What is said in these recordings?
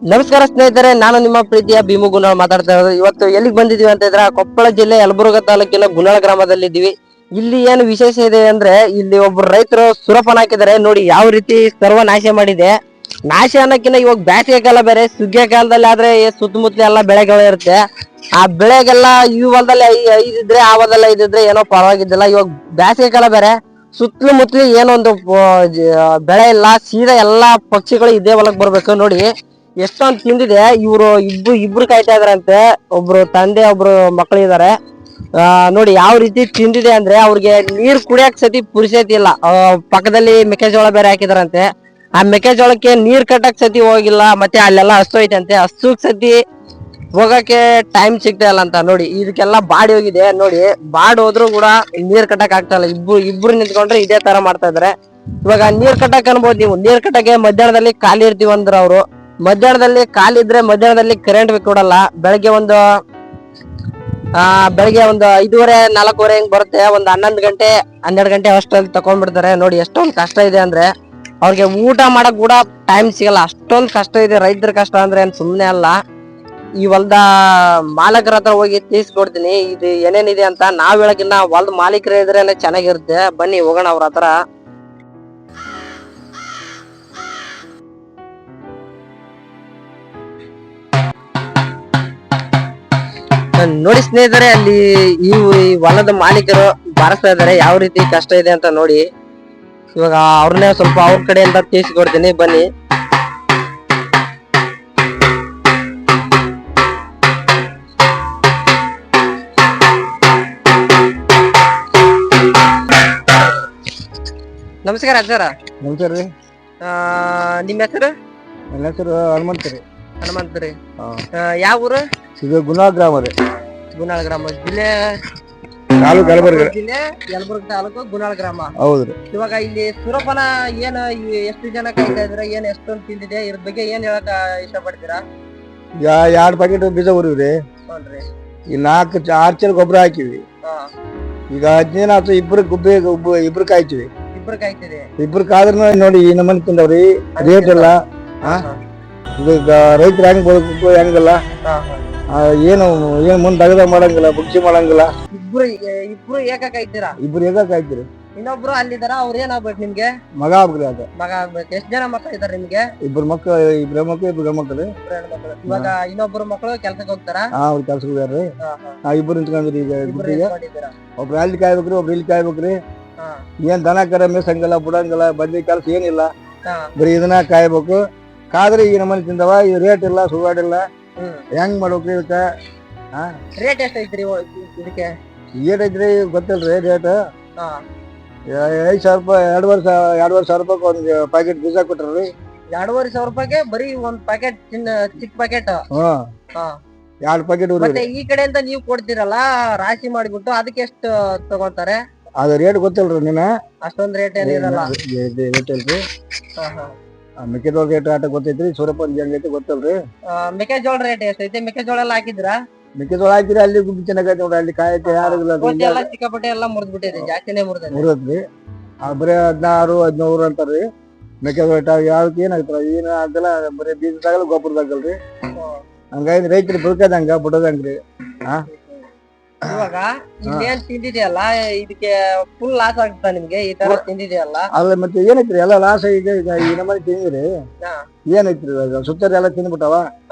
ನಮಸ್ಕಾರ ಸ್ನೇಹಿತರೆ, ನಾನು ನಿಮ್ಮ ಪ್ರೀತಿಯ ಭೀಮು ಗುಣಾಳ್ ಮಾತಾಡ್ತಾ ಇರೋದು. ಇವತ್ತು ಎಲ್ಲಿಗೆ ಬಂದಿದೀವಿ ಅಂತ ಇದ್ರೆ ಕೊಪ್ಪಳ ಜಿಲ್ಲೆ ಯಲಬುರ್ಗಾ ತಾಲೂಕಿನ ಗುಣಾಳ ಗ್ರಾಮದಲ್ಲಿ ಇದ್ದೀವಿ. ಇಲ್ಲಿ ಏನು ವಿಶೇಷ ಇದೆ ಅಂದ್ರೆ ಇಲ್ಲಿ ಒಬ್ರು ರೈತರು ಸುರಪನ ಹಾಕಿದ್ದಾರೆ. ನೋಡಿ ಯಾವ ರೀತಿ ಸರ್ವನಾಶ ಮಾಡಿದೆ. ನಾಶ ಅನ್ನೋಕ್ಕಿಂತ ಇವಾಗ ಬ್ಯಾಸಿಗೆ ಕಾಲ ಬೇರೆ, ಸುಗ್ಗಿಯ ಕಾಲದಲ್ಲಿ ಆದ್ರೆ ಸುತ್ತಮುತ್ತಲ ಎಲ್ಲ ಬೆಳೆಗಳು ಇರುತ್ತೆ. ಆ ಬೆಳೆಗೆಲ್ಲ ಈ ಹೊಲದಲ್ಲಿ ಐದಿದ್ರೆ ಆ ಹೊಲದಲ್ಲಿ ಐದಿದ್ರೆ ಏನೋ ಪರವಾಗಿದ್ದಿಲ್ಲ. ಇವಾಗ ಬ್ಯಾಸಿಗೆ ಕಾಲ ಬೇರೆ, ಸುತ್ತಲೂ ಮುತ್ತಲು ಏನೊಂದು ಬೆಳೆ ಇಲ್ಲ. ಸೀದಾ ಎಲ್ಲಾ ಪಕ್ಷಿಗಳು ಇದೇ ಹೊಲಕ್ ಬರ್ಬೇಕು. ನೋಡಿ ಎಷ್ಟೊಂದು ತಿಂದಿದೆ. ಇವ್ರು ಇಬ್ರು ಕಾಯ್ತಾ ಇದಾರಂತೆ. ಒಬ್ರು ತಂದೆ ಒಬ್ರು ಮಕ್ಳು ಇದಾರೆ. ನೋಡಿ ಯಾವ ರೀತಿ ತಿಂದಿದೆ ಅಂದ್ರೆ ಅವ್ರಿಗೆ ನೀರ್ ಕುಡಿಯಕ್ ಸತಿ ಪುರ್ಸತಿ ಇಲ್ಲ. ಪಕ್ಕದಲ್ಲಿ ಮೆಕ್ಕೆಜೋಳ ಬೇರೆ ಹಾಕಿದಾರಂತೆ. ಆ ಮೆಕ್ಕೆಜೋಳಕ್ಕೆ ನೀರ್ ಕಟ್ಟಕ್ ಸತಿ ಹೋಗಿಲ್ಲ. ಮತ್ತೆ ಅಲ್ಲೆಲ್ಲ ಹಸು ಐತಂತೆ, ಹಸುಗ್ ಸತಿ ಹೋಗಕ್ಕೆ ಟೈಮ್ ಸಿಗ್ತಾ ಇಲ್ಲ ಅಂತ. ನೋಡಿ ಇದಕ್ಕೆಲ್ಲ ಬಾಡಿ ಹೋಗಿದೆ. ನೋಡಿ ಬಾಡ್ ಹೋದ್ರು ಕೂಡ ನೀರ್ ಕಟ್ಟಕ್ ಆಗ್ತಾ ಇಲ್ಲ. ಇಬ್ರು ನಿಂತ್ಕೊಂಡ್ರೆ ಇದೇ ತರ ಮಾಡ್ತಾ ಇದಾರೆ. ಇವಾಗ ನೀರ್ ಕಟ್ಟಕ್ ಅನ್ಬೋದು ನೀವು. ನೀರ್ ಕಟ್ಟಕ್ಕೆ ಮಧ್ಯಾಹ್ನದಲ್ಲಿ ಖಾಲಿ ಇರ್ತೀವಿ ಅಂದ್ರ ಅವ್ರು. ಮಧ್ಯಾಹ್ನದಲ್ಲಿ ಖಾಲಿ ಇದ್ರೆ ಮಧ್ಯಾಹ್ನದಲ್ಲಿ ಕರೆಂಟ್ ಕೊಡಲ್ಲ. ಬೆಳಗ್ಗೆ ಒಂದು 5:30 4:00 ಹಿಂಗ್ ಬರುತ್ತೆ. ಒಂದು 11 ಗಂಟೆ 12 ಗಂಟೆ ಅಷ್ಟಲ್ಲಿ ತಕೊಂಡ್ಬಿಡ್ತಾರೆ. ನೋಡಿ ಎಷ್ಟೊಂದು ಕಷ್ಟ ಇದೆ ಅಂದ್ರೆ ಅವ್ರಿಗೆ ಊಟ ಮಾಡಕ್ ಕೂಡ ಟೈಮ್ ಸಿಗಲ್ಲ. ಅಷ್ಟೊಂದು ಕಷ್ಟ ಇದೆ. ರೈತರ ಕಷ್ಟ ಅಂದ್ರೆ ಏನ್ ಸುಮ್ನೆ ಅಲ್ಲ. ಈ ಹೊಲ್ದ ಮಾಲಕರ ಹತ್ರ ಹೋಗಿ ತೀರ್ಸ್ಕೊಡ್ತೀನಿ ಇದು ಏನೇನಿದೆ ಅಂತ. ನಾವ್ ಹೇಳಕಿನ್ನ ಹೊಲ್ದ ಮಾಲೀಕರು ಇದ್ರೇನೆ ಚೆನ್ನಾಗಿರುತ್ತೆ. ಬನ್ನಿ ಹೋಗೋಣ ಅವ್ರ ಹತ್ರ. ನೋಡಿ ಸ್ನೇಹಿತರೆ, ಅಲ್ಲಿ ಈ ಹೊಲದ ಮಾಲೀಕರು ಬಾರಿಸ್ತಾ ಇದಾರೆ. ಯಾವ ರೀತಿ ಕಷ್ಟ ಇದೆ ಅಂತ ನೋಡಿ. ಇವಾಗ ಅವ್ರನ್ನೇ ಸ್ವಲ್ಪ ಅವ್ರ ಕಡೆಯಿಂದ ತಿಳಿಸಿಕೊಡ್ತೀನಿ, ಬನ್ನಿ. ನಮಸ್ಕಾರ ಅಜ್ಜಾರ. ನಮಸ್ಕಾರ ರೀ. ನಿಮ್ಮ ಹೆಸರು? ನನ್ನ ಹೆಸರು ಹನುಮಂತ ರೀ. ಹನುಮಂತ ರೀ. ಯಾವ ಊರು? ಇದು ಗುಣಾಳ ಗ್ರಾಮ ರೀ. ಗುಣಾಳ ಗ್ರಾಮ, ಜಿಲ್ಲೆ ತಾಲೂಕು ಯಲಬುರ್ಗಾ. ಜಿಲ್ಲೆ ಯಲಬುರ್ಗಾ ತಾಲೂಕು, ಗುಣಾಳ ಗ್ರಾಮ. ಹೌದ್ರಿ. ಇವಾಗ ಇಲ್ಲಿ ಸುರಪನ ಏನು ಎಷ್ಟು ಜನ ಕಾಯ್ತಾ ಇದ್ರ, ಏನ್ ಎಷ್ಟೊಂದು ತಿಂದಿದೆ, ಇದ್ರ ಬಗ್ಗೆ ಏನ್ ಹೇಳಕ್ ಇಷ್ಟಪಡ್ತೀರಾ? 2 ಪ್ಯಾಕೆಟ್ ಬೀಜ ಉರಿವ್ರಿ. ನೋಡ್ರಿ ಈ 6 ಚೀಲ ಗೊಬ್ಬರ ಹಾಕಿವಿ. ಈಗ 10 ದಿನ ಆಯ್ತು. ಇಬ್ರು ಕಾಯ್ತಿವಿ. ಇಬ್ರು ಕಾಯ್ತಿದೆ. ಇಬ್ರು ಕಾದ್ರೂ ನೋಡಿ ಈ ನಮ್ಮನೆ ತಿಂದವ್ರಿ. ರೇಟ್ ಎಲ್ಲ ಈಗ ರೈತರು ಹೆಂಗ್ ಬದುಕು ಹೆಂಗಲ್ಲ. ಏನು ಮುಂದ್ ದಗದ ಮಾಡಂಗಿಲ್ಲ, ಬುಕ್ಷಿ ಮಾಡಂಗಿಲ್ಲ. ಇಬ್ರು ಏಕ ಕಾಯ್ತೀರಾ? ಇಬ್ರು ಏಕ ಕಾಯ್ತಿರಿ. ಇನ್ನೊಬ್ರು ಅಲ್ಲಿದಾರ, ಅವ್ರ ಏನಾಗ್ಬೇಕು ನಿಮ್ಗೆ? ಮಗ ಆಗ್ರಿ. ಅದ ಮಗ ಆಗ್ಬೇಕು. ಎಷ್ಟ್ ಜನ ಮಕ್ಳು ಇದಾರೆ ನಿಮ್ಗೆ? ಇಬ್ರು ಮಕ್ಳು, ಇಬ್ರು ಗಮಕ್ಳು. ಇವಾಗ ಇನ್ನೊಬ್ರು ಮಕ್ಳು ಕೆಲ್ಸಕ್ಕೆ ಹೋಗ್ತಾರ? ಅವ್ರ ಕೆಲ್ಸಕ್ಕೆ ಹೋಗ್ಯಾರ್ರಿ. ಇಬ್ರು ನಿಂತ್ಕೊಂಡ್ರಿ. ಈಗ ಒಬ್ರು ಅಲ್ಲಿ ಕಾಯ್ಬೇಕ್ರಿ, ಒಬ್ರು ಇಲ್ಲಿ ಕಾಯ್ಬೇಕ್ರಿ. ಏನ್ ದನ ಕರ ಮೇಸಂಗಿಲ್ಲ, ಬಿಡಂಗಿಲ್ಲ, ಬಂದಿ ಕೆಲ್ಸ ಏನಿಲ್ಲ. ಬರೀ ಇದನ್ನ ಕಾಯ್ಬೇಕು. ಕಾದ್ರೆ ಈ ನಮ್ಮನೆ ತಿಂದವ. ಈ ರೇಟ್ ಇಲ್ಲ, ಸುಗಾಡಿಲ್ಲ. ಹೆಂಗ್ ಮಾಡ್ಬೇಕ್ರಿ ಇದಕ್ಕ? ರೇಟ್ ಎಷ್ಟ್ ಐತ್ರಿ ಇದಕ್ಕೆ? ಏಟ್ ಐತ್ರಿ ಗೊತ್ತಿಲ್ರಿ ರೇಟ್. 5,000 ರೂಪಾಯಿ, 2,500 ರೂಪಾಯಿ ಒಂದ್ ಪ್ಯಾಕೆಟ್ ಬೀಜ ಕೊಟ್ರಿ. 2,500 ರೂಪಾಯಿಗೆ ಬರೀ ಒಂದ್ ಪ್ಯಾಕೆಟ್ ಚಿಕ್ಕ ಪ್ಯಾಕೆಟ್? 2 ಪ್ಯಾಕೆಟ್. ಮತ್ತೆ ಈ ಕಡೆಯಿಂದ ನೀವು ಕೊಡ್ತೀರಲ್ಲ ರಾಶಿ ಮಾಡಿಬಿಟ್ಟು, ಅದಕ್ಕೆ ಎಷ್ಟು ತಗೋತಾರೆ? ಅದ ರೇಟ್ ಗೊತ್ತಿಲ್ರಿ. ನೀನ ಅಷ್ಟೊಂದ್ ರೇಟ್ ಏನಿರಲ್ಲ. ರೇಟ್ ಇಲ್ರಿ. ಮೆಕ್ಕೆಜೋಳ ರೇಟ್ ಆಟ ಗೊತ್ತೈತ್ರಿ. ಸೂರ್ಯಪಾನ ಹೆಂಗೈತಿ ಗೊತ್ತಲ್ರಿ. ಮೆಕ್ಕೆಜೋಳ ರೇಟ್ ಎಷ್ಟೈತಿ? ಮೆಕ್ಕೆಜೋಳ ಎಲ್ಲ ಹಾಕಿದ್ರಾ? ಮೆಕ್ಕೆಜೋಳ ಹಾಕಿರಿ. ಅಲ್ಲಿ ಗುಬ್ಬಿ ಚೆನ್ನಾಗೈತಿ ನೋಡ್ರಿ. ಅಲ್ಲಿ ಕಾಯಕ್ಕೆ ಯಾರಿಲ್ಲ. ಸಿಕ್ಕಾಪಟ್ಟೆ ಎಲ್ಲ ಮುರಿದ್ಬಿಟ್ಟಿದೆ, ಜಾಸ್ತಿನೇ ಮುರಿದ್ರಿ. ಬರೀ 16, 17 ಅಂತಾರ್ರಿ ಮೆಕ್ಕೆಜೋಳ. ಯಾವ್ದಕ್ಕೆ ಏನಾಗ್ತಾರ ಏನ ಅದೆಲ್ಲ ಬರೀ ಬೀಜದಾಗಲ್ಲ, ಗೊಬ್ಬರದಾಗಲ್ರಿ. ಹಂಗಾಗಿ ರೈತರು ಬದುಕದಂಗ ಬಿಡೋದಂಗ್ರಿ. ಇವಾಗ ಇನ್ನೇನ್ ತಿಂದಿದೆಯಲ್ಲ, ಇದಕ್ಕೆ ಫುಲ್ ಲಾಸ್ ಆಗ್ತಾ ನಿಮ್ಗೆ ಈ ತರ ತಿಂದಿದೆಯಲ್ಲ? ಅಲ್ಲ ಮತ್ತೆ ಏನೈತ್ರಿ, ಎಲ್ಲ ಲಾಸ್ ಈಗ. ಈ ನಮ್ಮನೆ ತಿಂದ್ರಿ ಏನೈತ್ರಿ? ಇವಾಗ ಸುತ್ತರಿ ಎಲ್ಲ ತಿಂದ್ಬಿಟ್ಟವ.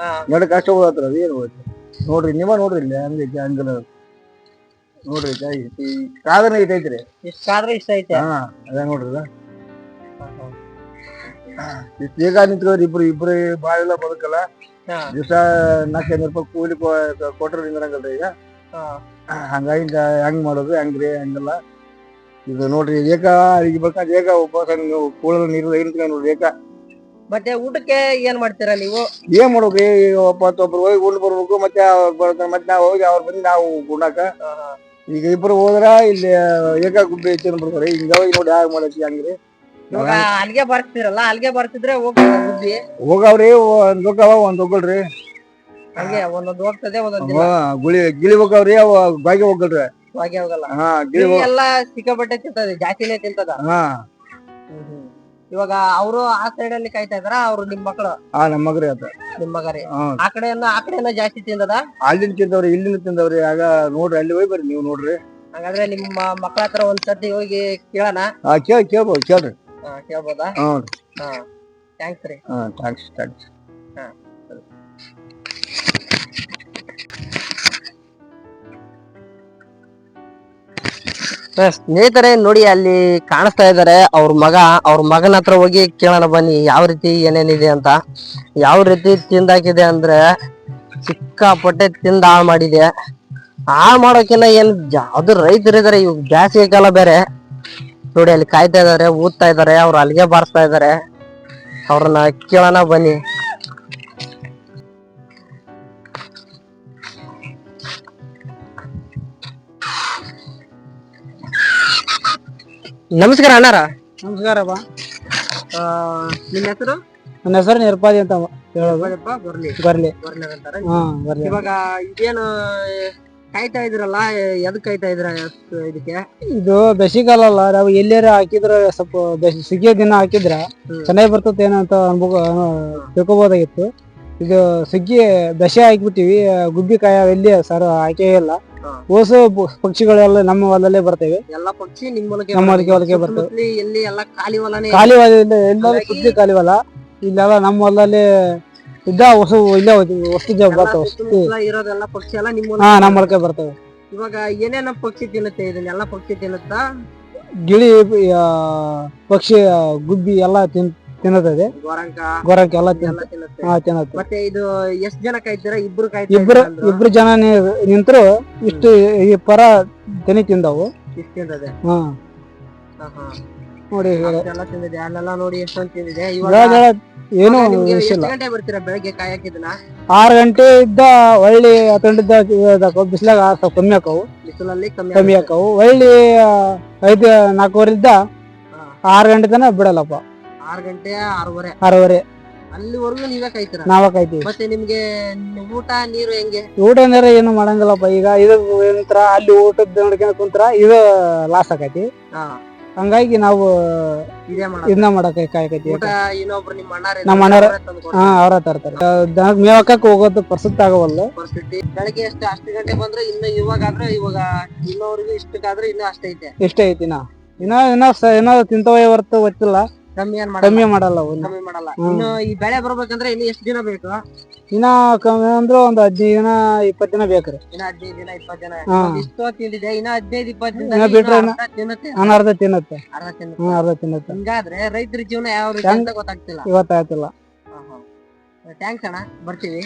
ನಡಕ್ ಅಷ್ಟ ಹೋಗತ್ರ. ಏನ್ ಹೋಗ್ತಿ ನೋಡ್ರಿ, ನೀವ ನೋಡ್ರಿ. ಇಲ್ಲಿ ಹಂಗೈತಿ ಹಂಗಲ್ಲ ನೋಡ್ರಿ. ಕಾದನ ಐತೈತ್ರಿ. ಇಷ್ಟ ಕಾದ್ರೆ ಇಷ್ಟ ಐತೆ. ಅದ ನೋಡ್ರಿ. ಇಷ್ಟ ಈಗ ನಿಂತ್ಕೋರಿ. ಇಬ್ರು ಬಾಳೆಲ್ಲ ಬದುಕಲ್ಲ. ದಿವಸ 400 ರೂಪಾಯಿ ಕೂಲಿ ಕೊಟ್ರ ನಿಂದ್ರಂಗಲ್ರಿ ಈಗ. ಹಂಗಾಗಿ ಹೆಂಗ್ ಮಾಡೋದು ಹೆಂಗ್ರಿ? ಹಂಗಲ್ಲ. ಇದು ನೋಡ್ರಿ ಏಕ ಈಗ ಬೇಕಾದ್ರೆ ಏಕ ಉಪವಾಸ ಕೂಳದ ನೀರು ನೋಡ್ರಿ ಏಕ. ಮತ್ತೆ ಊಟಕ್ಕೆ ಏನ್ ಮಾಡ್ತೀರಾ ನೀವು? ಏನ್ ಮಾಡ್ಬೇಕ್ರಿ? ಒಬ್ಬರು ಹೋಗಿ ಉಂಡ್ ಬರ್ಬೇಕು. ಮತ್ತೆ ಮತ್ತೆ ನಾವು ಹೋಗಿ ಅವ್ರ ಬಂದು ನಾವು ಉಣ್ಣಾಕ. ಈಗ ಇಬ್ರು ಹೋದ್ರ ಇಲ್ಲಿ ಏಕ ಗುಬ್ಬಿ ತಿಂದ್ ಬರ್ತಾರೆ. ಹಿಂಗಾಗಿ ನೋಡಿ ಹ್ಯಾಗ ಮಾಡೈತಿ ಹಂಗ್ರಿ. ಅಲ್ಗೆ ಬರ್ತಿರಲ್ಲ, ಅಲ್ಗೆ ಬರ್ತಿದ್ರೆ ಗುಬ್ಬಿ ಹೋಗವ್ರಿ. ಒಂದ್ ಹೋಗವ, ಒಂದ್ ಹೋಗಲ್ರಿ. ಹಂಗೆ ಒಂದೊಂದು ಹೋಗ್ತದೆ, ಒಂದೊಂದ್ ಗಿಳಿ ಹೋಗವ್ರಿ. ಅವ ಬಾಗಿ ಹೋಗಲ್ರಿ. ಬಾಗಿ ಹೋಗಲ್ಲ. ಎಲ್ಲ ಸಿಕ್ಕಾಪಟ್ಟೆ ತಿಂತದೆ, ಜಾಸ್ತಿನೇ ತಿಂತದ. ಇವಾಗ ಅವರು ಆ ಸೈಡ್ ಅಲ್ಲಿ ಕಾಯ್ತಾ ಇದಾರ, ಅವ್ರು ನಿಮ್ ಮಕ್ಕಳು ನಮ್ಮ ಮಗ್ರಿ ಆತ. ನಿಮ್ ಮಗರಿ ಆ ಕಡೆಯನ್ನ ಜಾಸ್ತಿ ತಿಂದದ. ಅಲ್ಲಿಂದ ತಿಂದವ್ರಿ, ಇಲ್ಲಿಂದ ತಿಂದವ್ರಿ. ಆಗ ನೋಡ್ರಿ, ಅಲ್ಲಿ ಹೋಗಿ ಬರ್ರಿ ನೀವು ನೋಡ್ರಿ. ಹಾಗಾದ್ರೆ ನಿಮ್ಮ ಮಕ್ಕಳ ಹತ್ರ ಒಂದ್ಸತಿ ಹೋಗಿ ಕೇಳೋಣ. ಕೇಳ್ಬೋದು, ಕೇಳ್ರಿ. ಕೇಳ್ಬೋದಾ? ಹ್ಮ್. ಥ್ಯಾಂಕ್ಸ್ ರೀ. ಥ್ಯಾಂಕ್ಸ್. ಸ್ನೇಹಿತರೆ ನೋಡಿ, ಅಲ್ಲಿ ಕಾಣಿಸ್ತಾ ಇದಾರೆ ಅವ್ರ ಮಗನ ಹತ್ರ ಹೋಗಿ ಕೇಳೋಣ ಬನ್ನಿ, ಯಾವ ರೀತಿ ಏನೇನಿದೆ ಅಂತ. ಯಾವ ರೀತಿ ತಿಂದಾಕಿದೆ ಅಂದ್ರೆ ಸಿಕ್ಕಾಪಟ್ಟೆ ತಿಂದ ಹಾಳು ಮಾಡಿದೆ. ಹಾಳು ಮಾಡೋಕಿನ್ನ ಏನ್ ಯಾವ್ದು ರೈತರು ಇದಾರೆ, ಇವ್ ಬ್ಯಾಸಿಗೆ ಕಾಲ ಬೇರೆ. ನೋಡಿ ಅಲ್ಲಿ ಕಾಯ್ತಾ ಇದಾರೆ, ಊದ್ತಾ ಇದಾರೆ, ಅವ್ರು ಅಲ್ಲಿಗೆ ಬಾರಿಸ್ತಾ ಇದಾರೆ. ಅವ್ರನ್ನ ಕೇಳೋಣ ಬನ್ನಿ. ನಮಸ್ಕಾರ ಅಣ್ಣಾರ. ನಮಸ್ಕಾರಪ್ಪ. ನಿಮ್ ಹೆಸರು? ನನ್ನ ಹೆಸರು ನಿರ್ಪಾದಿ ಅಂತ ಬರ್ಲಿ. ಇವಾಗ ಇದೇನು ಕಾಯ್ತಾ ಇದ್ರಲ್ಲ, ಎದಕ್ ಕಾಯ್ತಾ ಇದ್ರ ಇದಕ್ಕೆ? ಇದು ಬೇಸಿಗೆಗಾಲ ಅಲ್ಲ, ನಾವು ಎಲ್ಲಾರ ಹಾಕಿದ್ರ ಸ್ವಲ್ಪ ಸಿಗಿಯ ದಿನ ಹಾಕಿದ್ರ ಚೆನ್ನಾಗಿ ಬರ್ತದೆ ಏನೋ ಅಂತ ತಿಳ್ಕೊಬೋದಾಗಿತ್ತು. ಇದು ಸುಗ್ಗಿ ದಶೆ ಹಾಕ್ಬಿಟ್ಟಿವಿ, ಗುಬ್ಬಿಕಾಯ ಎಲ್ಲಿ ಸರ್ ಹಾಕೇ ಇಲ್ಲ. ಓಸು ಪಕ್ಷಿಗಳೆಲ್ಲ ನಮ್ಮ ಹೊಲದಲ್ಲೇ ಬರ್ತೇವೆ. ಎಲ್ಲಾ ಪಕ್ಷಿ ನಿಮ್ಮ ಹೊಲಕ್ಕೆ ಬರ್ತವೆ. ಎಲ್ಲಿ ಎಲ್ಲ ಖಾಲಿ ಹೊಲನೇ, ಖಾಲಿ ಹೊಲ ಎಲ್ಲ ಸುದ್ದಿ ಖಾಲಿ ಹೊಲ. ಇಲ್ಲೆಲ್ಲ ನಮ್ಮ ಹೊಲದಲ್ಲಿ ಇದ್ದ ಹೊಸ ಇಲ್ಲೇ ವಸ್ತು ಇರೋದೆಲ್ಲ ಪಕ್ಷಿ ಎಲ್ಲ ನಿಮ್ಮ ನಮ್ಮ ಹೊಲಕ್ಕೆ ಬರ್ತವೆ. ಇವಾಗ ಏನೇನ ಪಕ್ಷಿ ತಿನ್ನುತ್ತೆ? ಇದನ್ನೆಲ್ಲ ಪಕ್ಷಿ ತಿನ್ನುತ್ತಾ? ಗಿಳಿ, ಪಕ್ಷಿ, ಗುಬ್ಬಿ ಎಲ್ಲ ತಿನ್ನತದೆ. ಗೊರಂಕ ಎಲ್ಲ ತಿನ್ನುತ್ತೆ. ಮತ್ತೆ ಇದು ಎಷ್ಟ್ ಜನ ಕಾಯ್ತೀರಾ? ಇಬ್ರು ಜನ ನಿಂತರು ಇಷ್ಟು ಈ ಪರ ತೆನಿ ತಿಂದವು. ನೋಡಿ ನೋಡಿ ಎಷ್ಟೊಂದು ತಿಂದಿದೆ. ಏನು ಗಂಟೆ ಬರ್ತೀರಾ ಬೆಳಗ್ಗೆ ಕಾಯಕಿದನ? 6 ಗಂಟೆ ಇದ್ದ ಒಳ್ಳಿ 10 ಗಂಟೆ ಬಿಸಿಲಾಗ ಸ್ವಲ್ಪ ಕಮ್ಮಿ ಆಕವು, ಬಿಸಿಲಲ್ಲಿ ಕಮ್ಮಿ ಆಕವು. ಒಳ್ಳಿ 4:15 ಇದ್ದ 6 ಗಂಟೆ ತನಕ ಬಿಡಲ್ಲಪ್ಪ. 6 ಗಂಟೆ 6:30 ಅಲ್ಲಿವರೆಗೂ ನೀವೇ ಕಾಯ್ತೀರಾ? ನಾವೇ ಕಾಯ್ತೀವಿ. ಮತ್ತೆ ನಿಮ್ಗೆ ಊಟ ನೀರು ಹೆಂಗೆ? ಊಟ ನೀರು ಏನು ಮಾಡಂಗಿಲ್ಲಪ್ಪ. ಈಗ ಇದು ಏನಂತರ ಅಲ್ಲಿ ಊಟದ ನೋಡ್ಕೊಂಡ್ ಕುಂತ್ರ ಇದು ಲಾಸ್ ಆಕೈತಿ. ಹಂಗಾಗಿ ನಾವು ಇದನ್ನ ಮಾಡಕ್ ಕಾಯಕೈತಿ. ನಮ್ಮ ಅಣ್ಣಾರ ಅವ್ರ ತರ್ತಾರೆ. ದನಕ್ ಮೇವ್ ಹಾಕಕ್ ಹೋಗೋದು ಪರಿಸ್ಥಿತಿ ಆಗವಲ್ಲ. ಬೆಳಗ್ಗೆ ಎಷ್ಟು 10 ಗಂಟೆ ಬಂದ್ರೆ ಇನ್ನು ಇವಾಗ ಇನ್ನೋರ್ಗು ಇಷ್ಟಕ್ಕಾದ್ರೆ ಇನ್ನು ಅಷ್ಟೈತೆ. ಇಷ್ಟ ಐತಿ. ಇನ್ನ ತಿಂತವೇ ಹೊರತು ಗೊತ್ತಿಲ್ಲ. ಕಮ್ಮಿ ಮಾಡಲ್ಲ. ಇನ್ನು ಈ ಬೆಳೆ ಬರ್ಬೇಕಂದ್ರೆ ಇನ್ನು ಎಷ್ಟು ದಿನ ಬೇಕು? ಇನ್ನ ಕಮ್ಮಿ ಅಂದ್ರೆ ಒಂದ್ 15 ದಿನ 20 ದಿನ ಬೇಕ್ರಿ. ಇನ್ನ 15 ದಿನ 20 ದಿನ ಇಷ್ಟು ತಿಂದಿದೆ. ಇನ್ನ 15-20 ದಿನ ಬಿಟ್ರೆ ಅರ್ಧ ತಿನ್ನುತ್ತೆ. ಹಿಂಗಾದ್ರೆ ರೈತರ ಜೀವನ ಯಾವ ರೀತಿ ಅಂತ ಗೊತ್ತಾಗ್ತಿಲ್ಲ. ಗೊತ್ತಾಗ್ತಿಲ್ಲ. ಥ್ಯಾಂಕ್ಸ್ ಅಣ್ಣ, ಬರ್ತೀವಿ.